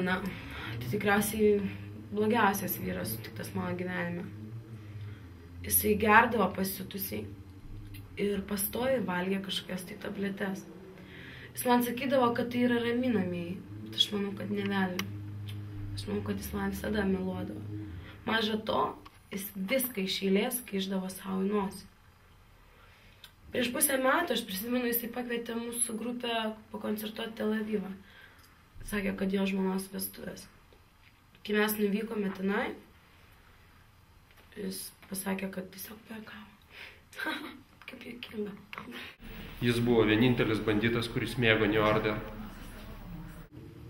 na, tai tikriausiai blogiausias vyras sutiktas mano gyvenime. Jisai gerdavo pasitusiai ir pastoviai valgė kažkokias tai tabletes. Jis man sakydavo, kad tai yra raminamieji, bet aš manau, kad nevelnio. Aš manau, kad jis man visada meluodavo. Maža to, jis viską iš eilės kišdavo savo į nosį. Prieš pusę metų, aš prisimenu, jisai pakvietė mūsų grupę pakoncertuoti Tel Avivą. Sakė, kad jo žmonos vestuvės. Kai mes nuvykome tenai, jis pasakė, kad tiesiog pajuokavo. Kaip juokinga. Jis buvo vienintelis banditas, kuris mėgo New Order.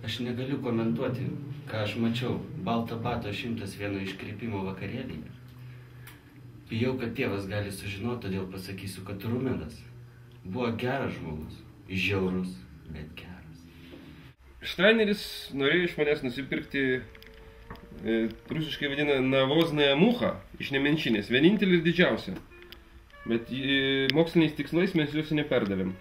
Aš negaliu komentuoti, ką aš mačiau. Balto bato 101 iškreipimo vakarėlyje. Bijau, kad tėvas gali sužinoti, todėl pasakysiu, kad Rumenas buvo geras žmogus. Žiaurus, bet geras. Štaineris norėjo iš manęs nusipirkti, rusiškai vadina, navoznąją muchą iš Nemenčinės. Vienintelį ir didžiausią. Bet moksliniais tikslais mes juos nepardavėm.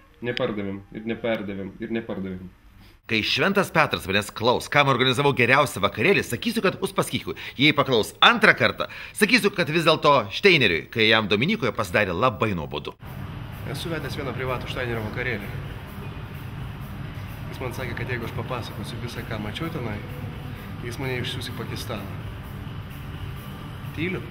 Kai Šventas Petras manęs klaus, kam organizavau geriausią vakarėlį, sakysiu, kad Uspaskichui. Jei paklaus antrą kartą, sakysiu, kad vis dėlto Šteineriui, kai jam Dominikoje pasidarė labai nuobodu. Esu vedęs vieną privatų Šteinerio vakarėlį. Jis man sakė, kad jeigu aš papasakosiu visą, ką mačiau tenai, jis mane išsiųs į Pakistaną. Tyliu.